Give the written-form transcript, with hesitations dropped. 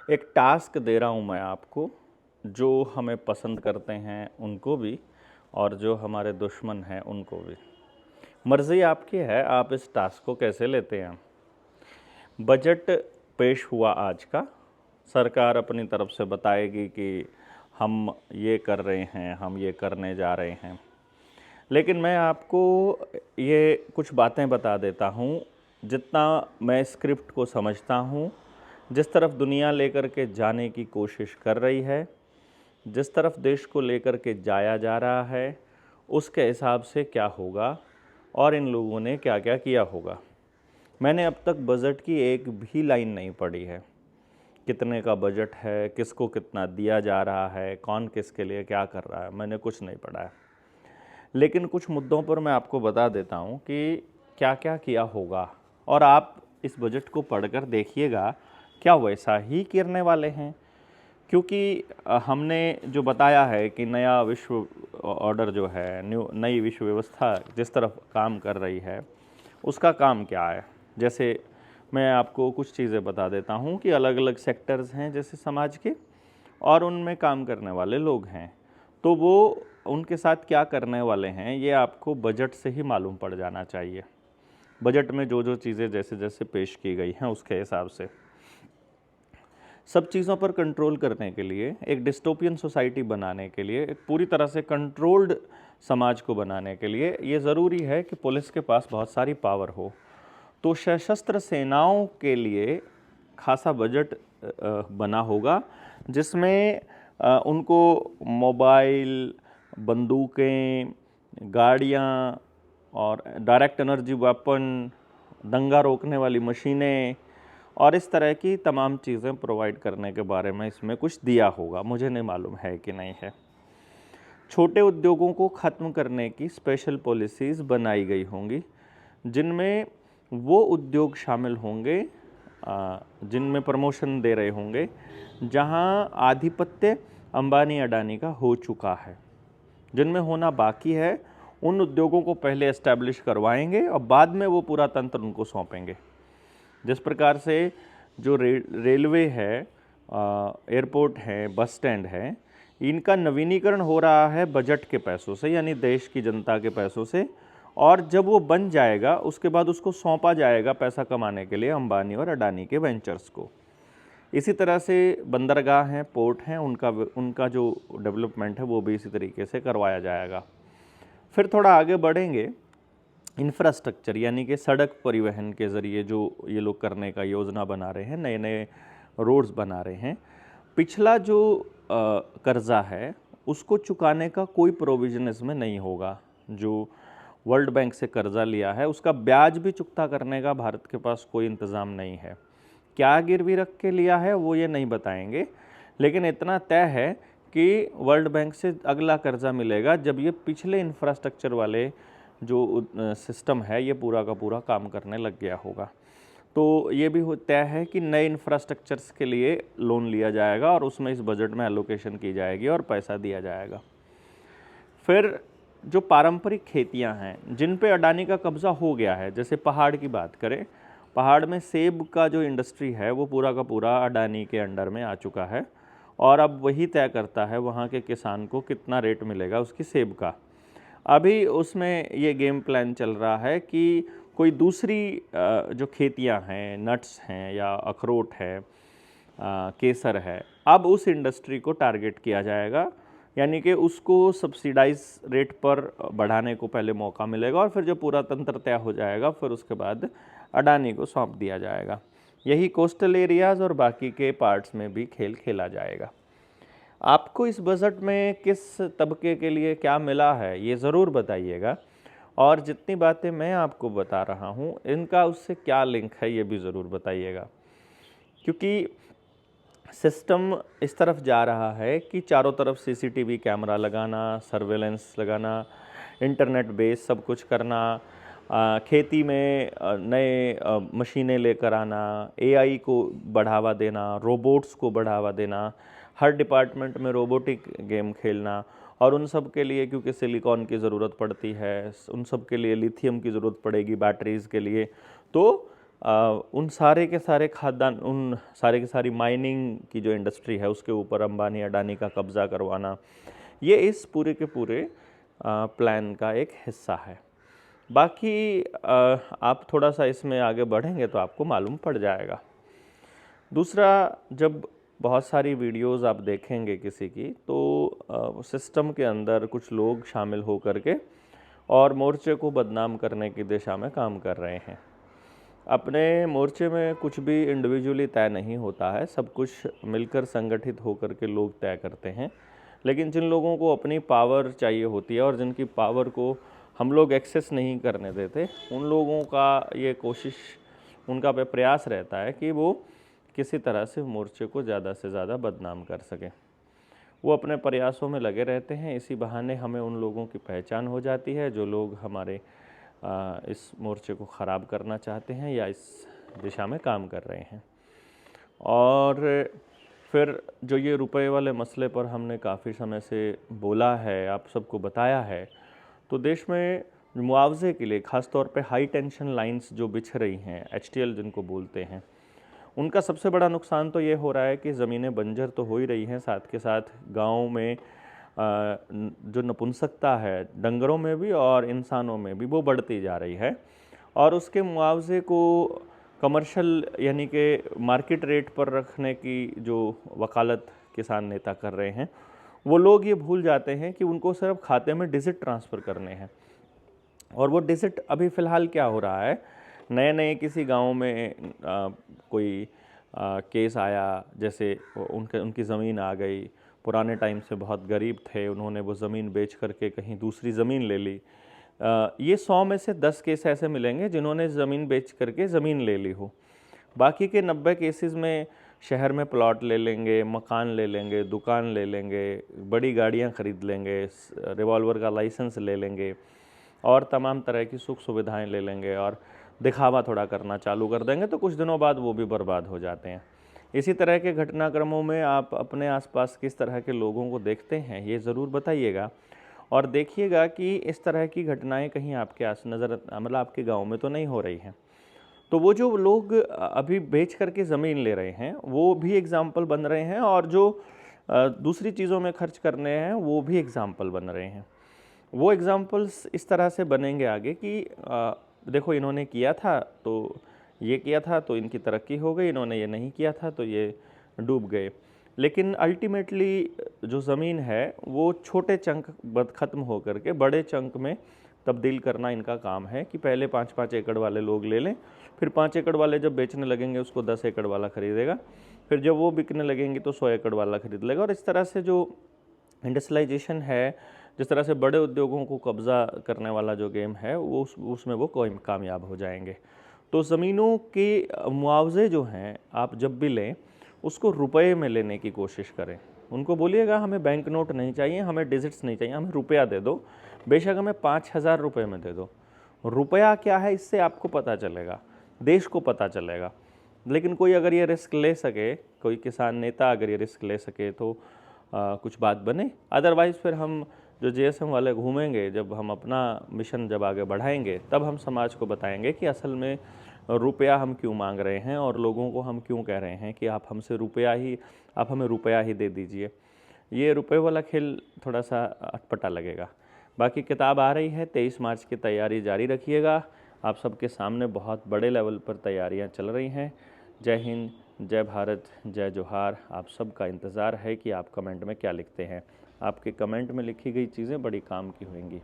एक टास्क दे रहा हूँ मैं आपको, जो हमें पसंद करते हैं उनको भी और जो हमारे दुश्मन हैं उनको भी। मर्ज़ी आपकी है, आप इस टास्क को कैसे लेते हैं। बजट पेश हुआ आज का। सरकार अपनी तरफ से बताएगी कि हम ये कर रहे हैं, हम ये करने जा रहे हैं, लेकिन मैं आपको ये कुछ बातें बता देता हूँ। जितना मैं स्क्रिप्ट को समझता हूँ, जिस तरफ दुनिया लेकर के जाने की कोशिश कर रही है, जिस तरफ देश को लेकर के जाया जा रहा है, उसके हिसाब से क्या होगा और इन लोगों ने क्या क्या किया होगा। मैंने अब तक बजट की एक भी लाइन नहीं पढ़ी है। कितने का बजट है, किसको कितना दिया जा रहा है, कौन किसके लिए क्या कर रहा है, मैंने कुछ नहीं पढ़ा है। लेकिन कुछ मुद्दों पर मैं आपको बता देता हूँ कि क्या क्या किया होगा, और आप इस बजट को पढ़कर देखिएगा क्या वैसा ही करने वाले हैं। क्योंकि हमने जो बताया है कि नया विश्व ऑर्डर जो है, नई विश्व व्यवस्था जिस तरफ काम कर रही है, उसका काम क्या है। जैसे मैं आपको कुछ चीज़ें बता देता हूँ कि अलग अलग सेक्टर्स हैं जैसे समाज के, और उनमें काम करने वाले लोग हैं, तो वो उनके साथ क्या करने वाले हैं ये आपको बजट से ही मालूम पड़ जाना चाहिए। बजट में जो जो चीज़ें जैसे जैसे पेश की गई हैं उसके हिसाब से सब चीज़ों पर कंट्रोल करने के लिए, एक डिस्टोपियन सोसाइटी बनाने के लिए, एक पूरी तरह से कंट्रोल्ड समाज को बनाने के लिए ये ज़रूरी है कि पुलिस के पास बहुत सारी पावर हो। तो सशस्त्र सेनाओं के लिए खासा बजट बना होगा, जिसमें उनको मोबाइल, बंदूकें, गाड़ियाँ और डायरेक्ट एनर्जी वेपन, दंगा रोकने वाली मशीनें और इस तरह की तमाम चीज़ें प्रोवाइड करने के बारे में इसमें कुछ दिया होगा। मुझे नहीं मालूम है कि नहीं है। छोटे उद्योगों को ख़त्म करने की स्पेशल पॉलिसीज़ बनाई गई होंगी, जिनमें वो उद्योग शामिल होंगे जिनमें प्रमोशन दे रहे होंगे जहां आधिपत्य अंबानी अडानी का हो चुका है। जिनमें होना बाकी है उन उद्योगों को पहले एस्टैब्लिश करवाएंगे और बाद में वो पूरा तंत्र उनको सौंपेंगे। जिस प्रकार से जो रेलवे है, एयरपोर्ट है, बस स्टैंड है, इनका नवीनीकरण हो रहा है बजट के पैसों से, यानी देश की जनता के पैसों से, और जब वो बन जाएगा उसके बाद उसको सौंपा जाएगा पैसा कमाने के लिए अंबानी और अडानी के वेंचर्स को। इसी तरह से बंदरगाह हैं, पोर्ट हैं, उनका जो डेवलपमेंट है वो भी इसी तरीके से करवाया जाएगा। फिर थोड़ा आगे बढ़ेंगे, इंफ्रास्ट्रक्चर यानी कि सड़क परिवहन के ज़रिए जो ये लोग करने का योजना बना रहे हैं, नए नए रोड्स बना रहे हैं। पिछला जो कर्जा है उसको चुकाने का कोई प्रोविज़न इसमें नहीं होगा। जो वर्ल्ड बैंक से कर्जा लिया है उसका ब्याज भी चुकता करने का भारत के पास कोई इंतज़ाम नहीं है। क्या गिरवी रख के लिया है वो ये नहीं बताएंगे, लेकिन इतना तय है कि वर्ल्ड बैंक से अगला कर्जा मिलेगा जब ये पिछले इंफ्रास्ट्रक्चर वाले जो सिस्टम है ये पूरा का पूरा काम करने लग गया होगा। तो ये भी तय है कि नए इंफ्रास्ट्रक्चर्स के लिए लोन लिया जाएगा और उसमें इस बजट में एलोकेशन की जाएगी और पैसा दिया जाएगा। फिर जो पारंपरिक खेतियां हैं जिन पे अडानी का कब्जा हो गया है, जैसे पहाड़ की बात करें, पहाड़ में सेब का जो इंडस्ट्री है वो पूरा का पूरा अडानी के अंडर में आ चुका है, और अब वही तय करता है वहाँ के किसान को कितना रेट मिलेगा उसकी सेब का। अभी उसमें ये गेम प्लान चल रहा है कि कोई दूसरी जो खेतियां हैं, नट्स हैं या अखरोट है, केसर है, अब उस इंडस्ट्री को टारगेट किया जाएगा, यानी कि उसको सब्सिडाइज रेट पर बढ़ाने को पहले मौका मिलेगा और फिर जब पूरा तंत्र तय हो जाएगा फिर उसके बाद अडानी को सौंप दिया जाएगा। यही कोस्टल एरियाज़ और बाकी के पार्ट्स में भी खेल खेला जाएगा। आपको इस बजट में किस तबके के लिए क्या मिला है ये ज़रूर बताइएगा, और जितनी बातें मैं आपको बता रहा हूँ इनका उससे क्या लिंक है ये भी ज़रूर बताइएगा। क्योंकि सिस्टम इस तरफ जा रहा है कि चारों तरफ सीसीटीवी कैमरा लगाना, सर्वेलेंस लगाना, इंटरनेट बेस सब कुछ करना, खेती में नए मशीनें लेकर आना, एआई को बढ़ावा देना, रोबोट्स को बढ़ावा देना, हर डिपार्टमेंट में रोबोटिक गेम खेलना, और उन सब के लिए क्योंकि सिलिकॉन की ज़रूरत पड़ती है, उन सब के लिए लिथियम की ज़रूरत पड़ेगी बैटरीज़ के लिए। तो उन सारे के सारे खाद्यान्न, उन सारे की सारी माइनिंग की जो इंडस्ट्री है उसके ऊपर अंबानी अडानी का कब्ज़ा करवाना, ये इस पूरे के पूरे प्लान का एक हिस्सा है। बाकी आप थोड़ा सा इसमें आगे बढ़ेंगे तो आपको मालूम पड़ जाएगा। दूसरा, जब बहुत सारी वीडियोस आप देखेंगे किसी की, तो सिस्टम के अंदर कुछ लोग शामिल हो करके और मोर्चे को बदनाम करने की दिशा में काम कर रहे हैं। अपने मोर्चे में कुछ भी इंडिविजुअली तय नहीं होता है, सब कुछ मिलकर संगठित होकर के लोग तय करते हैं। लेकिन जिन लोगों को अपनी पावर चाहिए होती है और जिनकी पावर को हम लोग एक्सेस नहीं करने देते, उन लोगों का ये कोशिश, उनका प्रयास रहता है कि वो किसी तरह से मोर्चे को ज़्यादा से ज़्यादा बदनाम कर सकें। वो अपने प्रयासों में लगे रहते हैं। इसी बहाने हमें उन लोगों की पहचान हो जाती है जो लोग हमारे इस मोर्चे को ख़राब करना चाहते हैं या इस दिशा में काम कर रहे हैं। और फिर जो ये रुपए वाले मसले पर हमने काफ़ी समय से बोला है, आप सबको बताया है, तो देश में मुआवजे के लिए ख़ास तौर पे हाई टेंशन लाइंस जो बिछ रही हैं, HTL जिनको बोलते हैं, उनका सबसे बड़ा नुकसान तो ये हो रहा है कि ज़मीनें बंजर तो हो ही रही हैं, साथ के साथ गाँव में जो नपुंसकता है डंगरों में भी और इंसानों में भी, वो बढ़ती जा रही है। और उसके मुआवजे को कमर्शियल यानी कि मार्केट रेट पर रखने की जो वकालत किसान नेता कर रहे हैं, वो लोग ये भूल जाते हैं कि उनको सिर्फ खाते में डिजिट ट्रांसफ़र करने हैं। और वो डिजिट अभी फ़िलहाल क्या हो रहा है, नए नए किसी गांव में कोई केस आया, जैसे उनकी ज़मीन आ गई, पुराने टाइम से बहुत गरीब थे, उन्होंने वो ज़मीन बेच करके कहीं दूसरी ज़मीन ले ली। ये 100 में से 10 केस ऐसे मिलेंगे जिन्होंने ज़मीन बेच करके ज़मीन ले ली हो। बाकी के 90 केसेस में शहर में प्लॉट ले लेंगे, मकान ले लेंगे, दुकान ले लेंगे, बड़ी गाड़ियाँ ख़रीद लेंगे, रिवॉल्वर का लाइसेंस ले लेंगे और तमाम तरह की सुख सुविधाएं ले लेंगे और दिखावा थोड़ा करना चालू कर देंगे, तो कुछ दिनों बाद वो भी बर्बाद हो जाते हैं। इसी तरह के घटनाक्रमों में आप अपने आसपास किस तरह के लोगों को देखते हैं, ये ज़रूर बताइएगा। और देखिएगा कि इस तरह की घटनाएं कहीं आपके मतलब आपके गांव में तो नहीं हो रही हैं। तो वो जो लोग अभी बेच करके ज़मीन ले रहे हैं, वो भी एग्ज़ाम्पल बन रहे हैं, और जो दूसरी चीज़ों में खर्च करने हैं वो भी एग्ज़ाम्पल बन रहे हैं। वो एग्ज़ाम्पल्स इस तरह से बनेंगे आगे कि देखो, इन्होंने किया था तो ये किया था तो इनकी तरक्की हो गई, इन्होंने ये नहीं किया था तो ये डूब गए। लेकिन अल्टीमेटली जो ज़मीन है वो छोटे चंक ख़त्म हो करके बड़े चंक में तब्दील करना इनका काम है कि पहले 5-5 एकड़ वाले लोग ले लें, फिर 5 एकड़ वाले जब बेचने लगेंगे उसको 10 एकड़ वाला ख़रीदेगा, फिर जब वो बिकने लगेंगे तो 100 एकड़ वाला ख़रीद लेगा। और इस तरह से जो इंडस्ट्रियलाइजेशन है, जिस तरह से बड़े उद्योगों को कब्ज़ा करने वाला जो गेम है, वो उसमें वो कामयाब हो जाएंगे। तो ज़मीनों के मुआवजे जो हैं, आप जब भी लें उसको रुपए में लेने की कोशिश करें। उनको बोलिएगा हमें बैंक नोट नहीं चाहिए, हमें डिजिट्स नहीं चाहिए, हमें रुपया दे दो, बेशक हमें 5,000 रुपये में दे दो। रुपया क्या है इससे आपको पता चलेगा, देश को पता चलेगा। लेकिन कोई अगर ये रिस्क ले सके, कोई किसान नेता अगर ये रिस्क ले सके तो कुछ बात बने। अदरवाइज़ फिर हम जो JSM वाले घूमेंगे, जब हम अपना मिशन जब आगे बढ़ाएंगे, तब हम समाज को बताएंगे कि असल में रुपया हम क्यों मांग रहे हैं और लोगों को हम क्यों कह रहे हैं कि आप हमें रुपया ही दे दीजिए। ये रुपए वाला खेल थोड़ा सा अटपटा लगेगा। बाकी किताब आ रही है, 23 मार्च की तैयारी जारी रखिएगा। आप सबके सामने बहुत बड़े लेवल पर तैयारियां चल रही हैं। जय हिंद, जय भारत, जय जोहार। आप सबका इंतज़ार है कि आप कमेंट में क्या लिखते हैं। आपके कमेंट में लिखी गई चीज़ें बड़ी काम की होंगी।